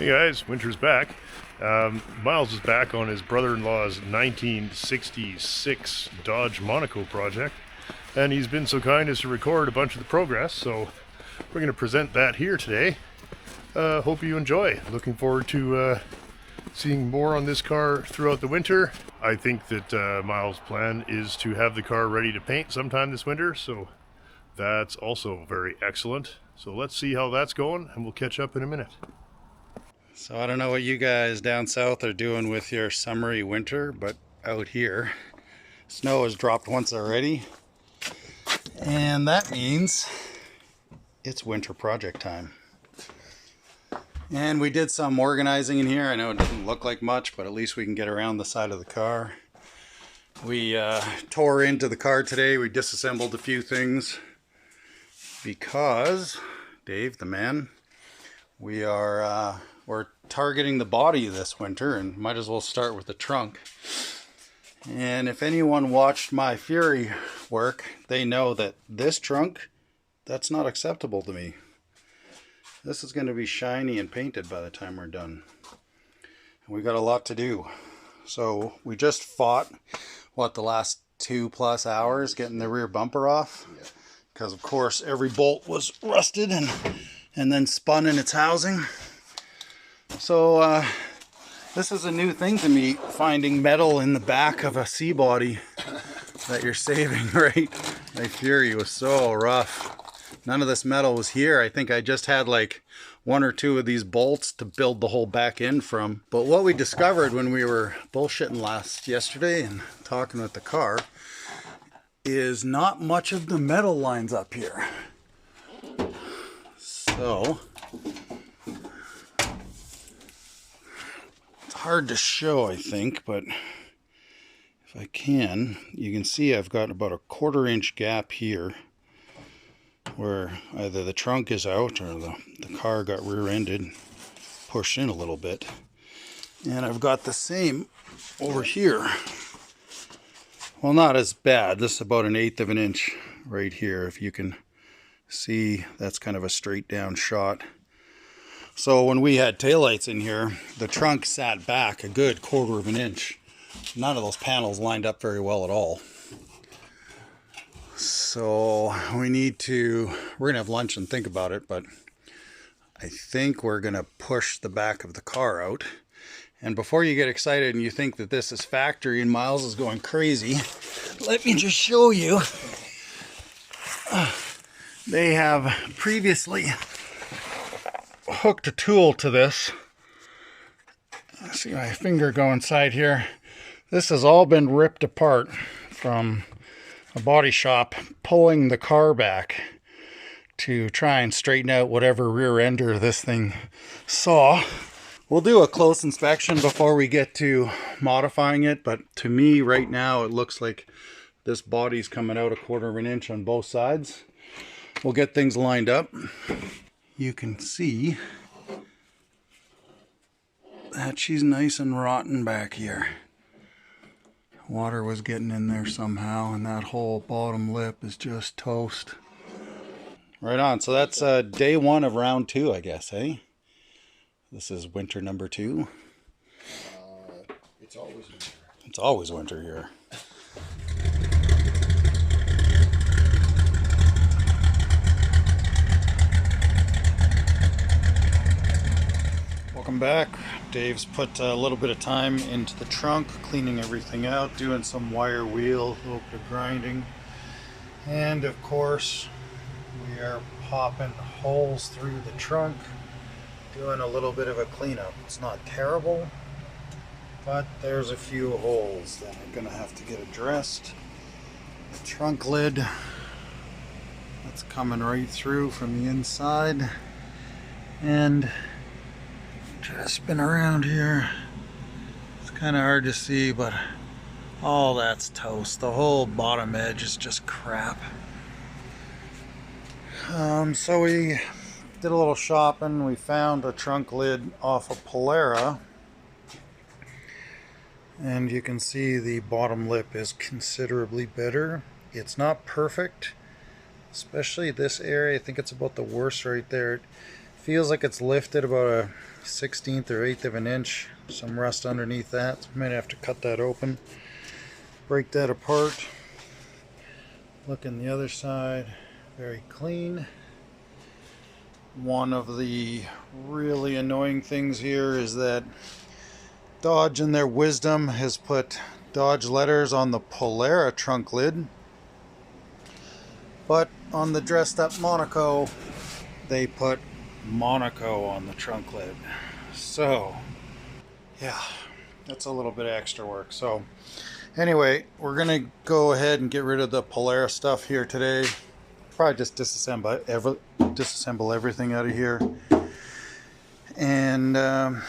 Hey guys, winter's back. Myles is back on his brother-in-law's 1966 Dodge Monaco project, and he's been so kind as to record a bunch of the progress, so we're going to present that here today. Hope you enjoy. Looking forward to seeing more on this car throughout the winter. I think that Myles' plan is to have the car ready to paint sometime this winter, so that's also very excellent. So let's see how that's going, and we'll catch up in a minute. So I don't know what you guys down south are doing with your summery winter, but out here, snow has dropped once already. And that means it's winter project time. And we did some organizing in here. I know it doesn't look like much, but at least we can get around the side of the car. We tore into the car today. We disassembled a few things because, Dave, the man, we're targeting the body this winter, and might as well start with the trunk. And if anyone watched my Fury work, they know that this trunk, that's not acceptable to me. This is going to be shiny and painted by the time we're done. And we got a lot to do. So we just fought, the last 2+ hours getting the rear bumper off. Because of course every bolt was rusted and then spun in its housing. So this is a new thing to me, finding metal in the back of a C-body that you're saving, right? My Fury was so rough. None of this metal was here. I think I just had like 1 or 2 of these bolts to build the whole back end from. But what we discovered when we were bullshitting yesterday and talking with the car is not much of the metal lines up here. So hard to show, I think, but if I can, you can see I've got about a 1/4 inch gap here where either the trunk is out or the car got rear-ended, pushed in a little bit. And I've got the same over here. Well, not as bad. This is about 1/8 of an inch right here. If you can see, that's kind of a straight down shot. So when we had taillights in here, the trunk sat back a good 1/4 of an inch. None of those panels lined up very well at all. So we're gonna have lunch and think about it, but I think we're gonna push the back of the car out. And before you get excited and you think that this is factory and Myles is going crazy, let me just show you. They have previously hooked a tool to this. See my finger go inside here. This has all been ripped apart from a body shop pulling the car back to try and straighten out whatever rear ender this thing saw. We'll do a close inspection before we get to modifying it, but to me right now it looks like this body's coming out a 1/4 of an inch on both sides. We'll get things lined up. You can see that she's nice and rotten back here. Water was getting in there somehow, and that whole bottom lip is just toast. Right on. So that's day 1 of round 2, I guess, eh? This is winter number 2. It's always winter. It's always winter here. Welcome back. Dave's put a little bit of time into the trunk, cleaning everything out, doing some wire wheel, a little bit of grinding. And of course, we are popping holes through the trunk, doing a little bit of a cleanup. It's not terrible, but there's a few holes that are gonna have to get addressed. The trunk lid, that's coming right through from the inside. And just been around here. It's kind of hard to see, but all that's toast. The whole bottom edge is just crap. So we did a little shopping. We found a trunk lid off of Polera, and you can see the bottom lip is considerably better. It's not perfect, especially this area. I think it's about the worst right there. It feels like it's lifted about a 1/16 or 1/8 of an inch. Some rust underneath that. Might have to cut that open, break that apart. Look on the other side, very clean. One of the really annoying things here is that Dodge, in their wisdom, has put Dodge letters on the Polara trunk lid, but on the dressed up Monaco they put Monaco on the trunk lid. So yeah, that's a little bit of extra work. So anyway, we're gonna go ahead and get rid of the Polara stuff here today. Probably just disassemble everything out of here, and I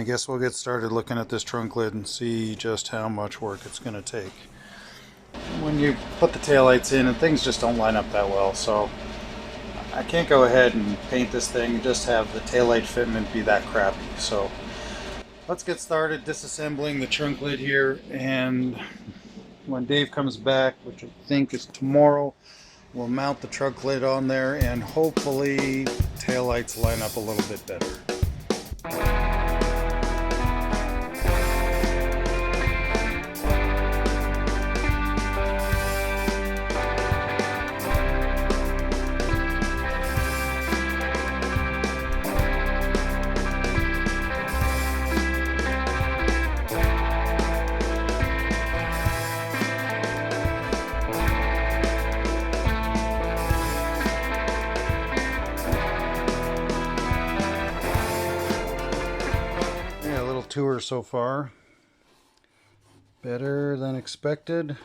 guess we'll get started looking at this trunk lid and see just how much work it's going to take. When you put the taillights in, and things just don't line up that well, so I can't go ahead and paint this thing and just have the taillight fitment be that crappy. So let's get started disassembling the trunk lid here, and when Dave comes back, which I think is tomorrow, we'll mount the trunk lid on there and hopefully taillights line up a little bit better. Tour so far. Better than expected.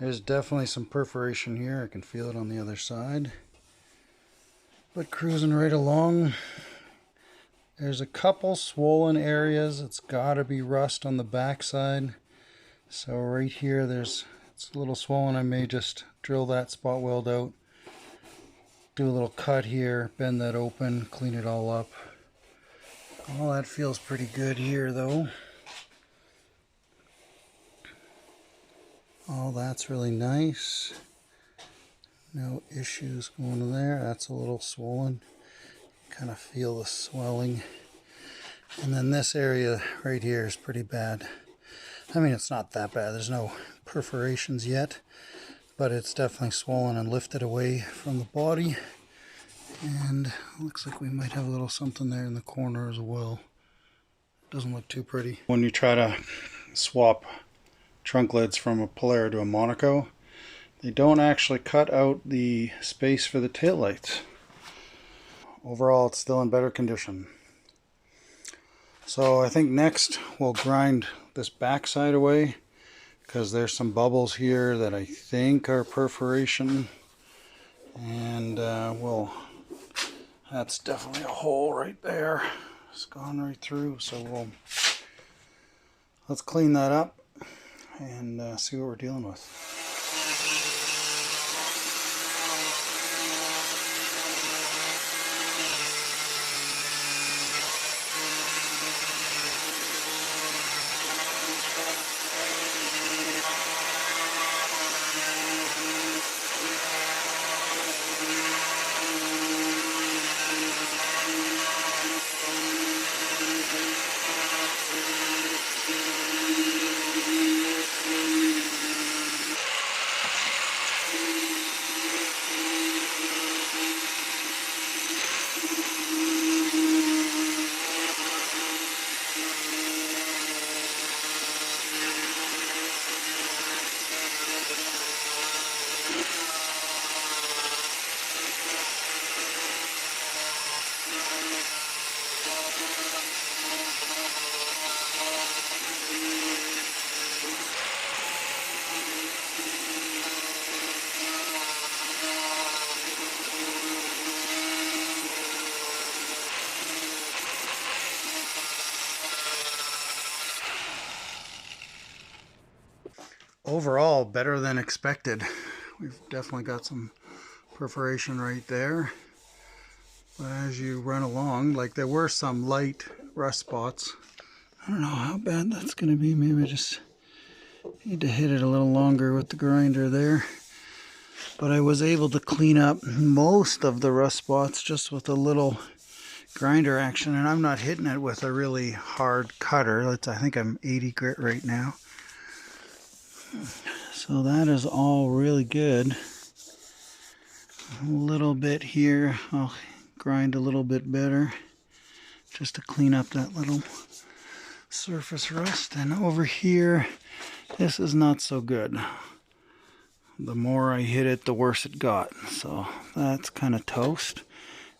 There's definitely some perforation here. I can feel it on the other side. But cruising right along. There's a couple swollen areas. It's got to be rust on the backside. So right here, it's a little swollen. I may just drill that spot weld out. Do a little cut here, bend that open, clean it all up. Well, that feels pretty good here, though. Oh, that's really nice. No issues going in there. That's a little swollen. Kind of feel the swelling. And then this area right here is pretty bad. I mean, it's not that bad. There's no perforations yet, but it's definitely swollen and lifted away from the body. And looks like we might have a little something there in the corner as well. Doesn't look too pretty. When you try to swap trunk lids from a Polara to a Monaco, they don't actually cut out the space for the taillights. Overall, it's still in better condition. So I think next we'll grind this backside away, because there's some bubbles here that I think are perforation. And that's definitely a hole right there. It's gone right through, so let's clean that up and see what we're dealing with. Overall, better than expected. We've definitely got some perforation right there. But as you run along, like there were some light rust spots. I don't know how bad that's going to be. Maybe I just need to hit it a little longer with the grinder there. but I was able to clean up most of the rust spots just with a little grinder action, and I'm not hitting it with a really hard cutter. I think I'm 80 grit right now. So that is all really good. A little bit here, I'll grind a little bit better just to clean up that little surface rust. And over here, this is not so good. The more I hit it, the worse it got. So that's kind of toast.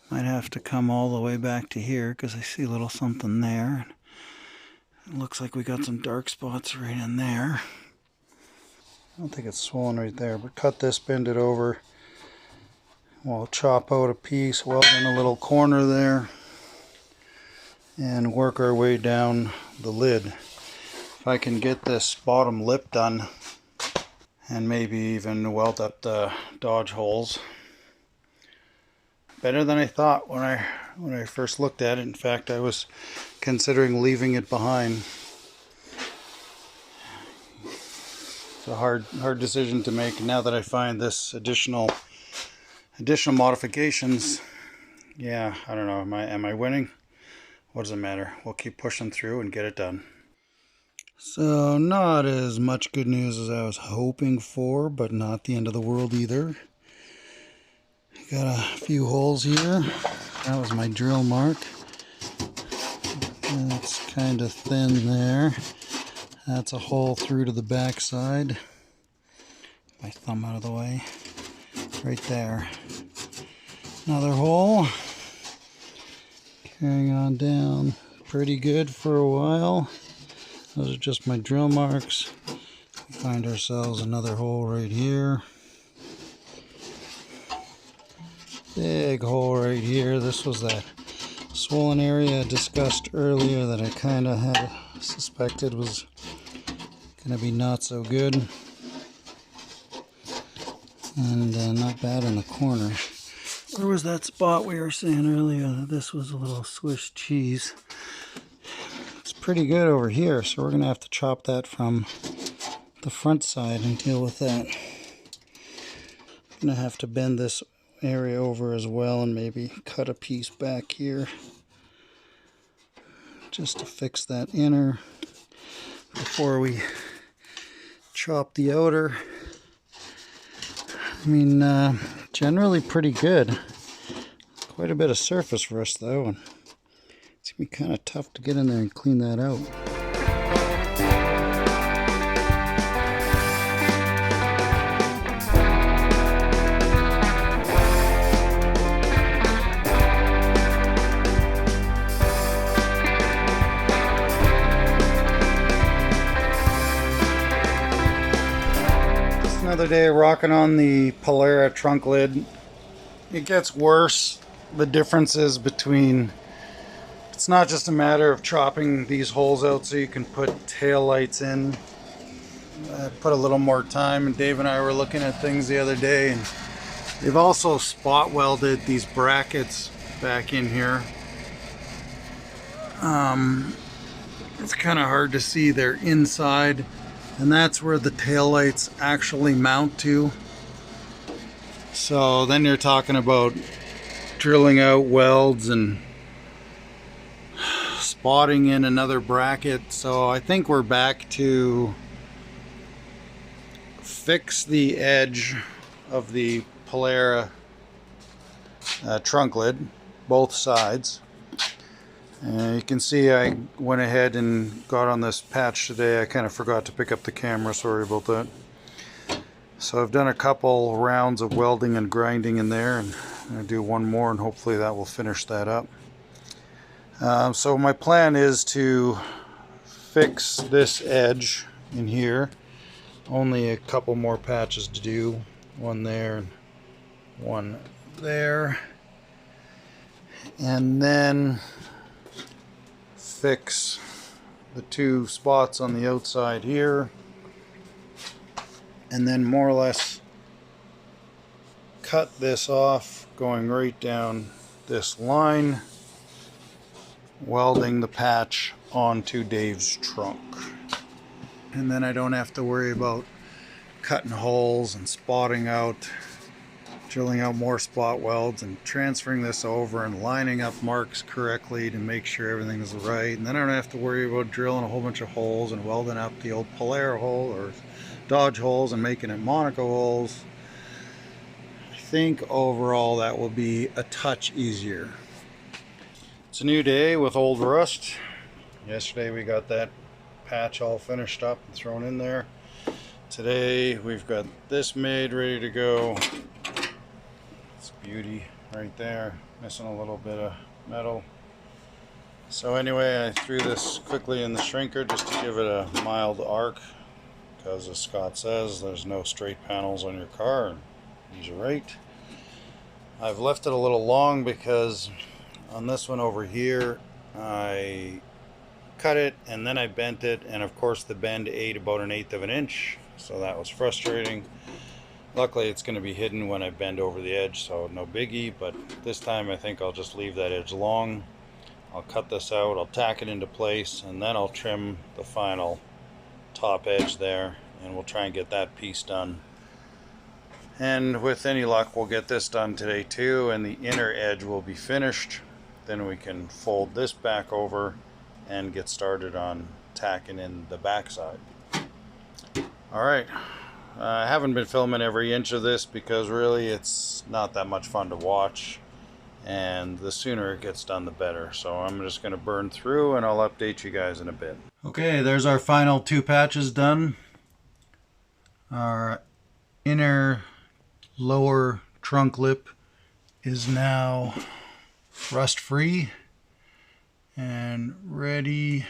Might have to come all the way back to here because I see a little something there. It looks like we got some dark spots right in there. I don't think it's swollen right there, but cut this, bend it over. We'll chop out a piece, weld in a little corner there, and work our way down the lid. If I can get this bottom lip done, and maybe even weld up the Dodge holes. Better than I thought when I first looked at it. In fact, I was considering leaving it behind. It's a hard decision to make. Now that I find this additional modifications, yeah, I don't know. Am I winning? What does it matter? We'll keep pushing through and get it done. So not as much good news as I was hoping for, but not the end of the world either. Got a few holes here. That was my drill mark. That's kind of thin there. That's a hole through to the back side. My thumb out of the way. Right there. Another hole. Carrying on down pretty good for a while. Those are just my drill marks. We find ourselves another hole right here. Big hole right here. This was that swollen area I discussed earlier that I kind of had suspected was going to be not so good. And not bad in the corner. Where was that spot we were saying earlier that this was a little Swiss cheese? It's pretty good over here, so we're going to have to chop that from the front side and deal with that. I'm going to have to bend this area over as well and maybe cut a piece back here just to fix that inner before we chop the outer. I mean, generally pretty good. Quite a bit of surface rust though, and it's gonna be kind of tough to get in there and clean that out. Another day rocking on the Polara trunk lid. It gets worse. The differences between, it's not just a matter of chopping these holes out so you can put tail lights in. I put a little more time, and Dave and I were looking at things the other day, and they've also spot welded these brackets back in here. It's kind of hard to see they're inside. And that's where the taillights actually mount to. So then you're talking about drilling out welds and spotting in another bracket. So I think we're back to fix the edge of the Polara trunk lid, both sides. You can see I went ahead and got on this patch today. I kind of forgot to pick up the camera, sorry about that. So I've done a couple rounds of welding and grinding in there, and I'm going to do one more and hopefully that will finish that up. So my plan is to fix this edge in here. Only a couple more patches to do. One there and one there. And then fix the two spots on the outside here, and then more or less cut this off going right down this line, welding the patch onto Dave's trunk. And then I don't have to worry about cutting holes and spotting out, drilling out more spot welds and transferring this over and lining up marks correctly to make sure everything's right. And then I don't have to worry about drilling a whole bunch of holes and welding up the old Polaire hole or Dodge holes and making it Monaco holes. I think overall that will be a touch easier. It's a new day with old rust. Yesterday we got that patch all finished up and thrown in there. Today we've got this made ready to go. It's beauty right there, missing a little bit of metal. So anyway, I threw this quickly in the shrinker just to give it a mild arc, because as Scott says, there's no straight panels on your car, and he's right. I've left it a little long because on this one over here I cut it and then I bent it, and of course the bend ate about 1/8 of an inch, so that was frustrating. Luckily it's going to be hidden when I bend over the edge, so no biggie, but this time I think I'll just leave that edge long. I'll cut this out, I'll tack it into place, and then I'll trim the final top edge there, and we'll try and get that piece done. And with any luck we'll get this done today too, and the inner edge will be finished. Then we can fold this back over and get started on tacking in the backside. Alright, I haven't been filming every inch of this because really it's not that much fun to watch, and the sooner it gets done the better. So I'm just going to burn through and I'll update you guys in a bit. Okay, there's our final 2 patches done. Our inner lower trunk lip is now rust free and ready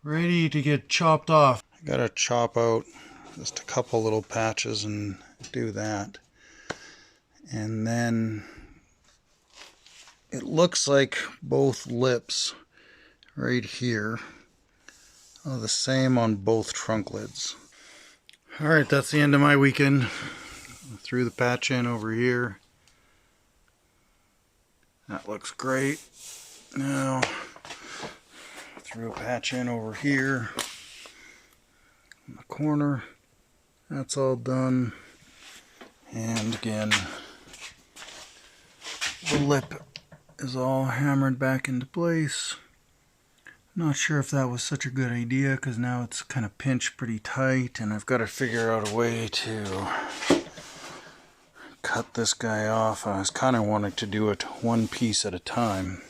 to get chopped off. I gotta chop out just a couple little patches and do that, and then it looks like both lips right here are the same on both trunk lids. Alright, that's the end of my weekend. I threw the patch in over here. That looks great. Now, threw a patch in over here in the corner. That's all done. And again, the lip is all hammered back into place. Not sure if that was such a good idea, because now it's kind of pinched pretty tight, and I've got to figure out a way to cut this guy off. I was kind of wanting to do it one piece at a time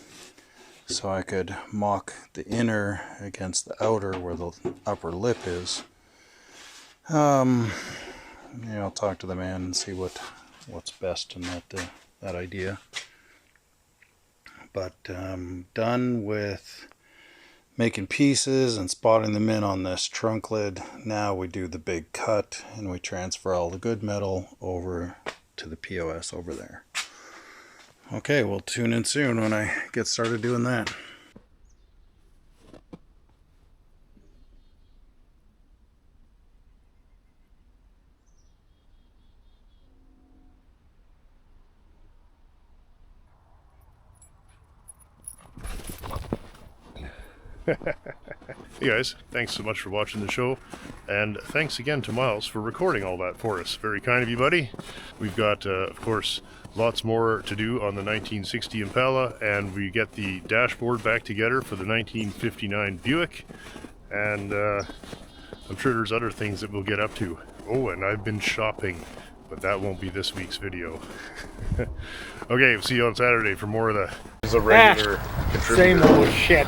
so I could mock the inner against the outer where the upper lip is. Yeah, I'll talk to the man and see what's best in that idea. But I'm done with making pieces and spotting them in on this trunk lid. Now we do the big cut and we transfer all the good metal over to the POS over there. Okay, we'll tune in soon when I get started doing that. Hey guys, thanks so much for watching the show, and thanks again to Myles for recording all that for us. Very kind of you, buddy. We've got, of course, lots more to do on the 1960 Impala, and we get the dashboard back together for the 1959 Buick, and I'm sure there's other things that we'll get up to. Oh, and I've been shopping, but that won't be this week's video. Okay, we'll see you on Saturday for more of the... This is a regular contributor. Same old shit.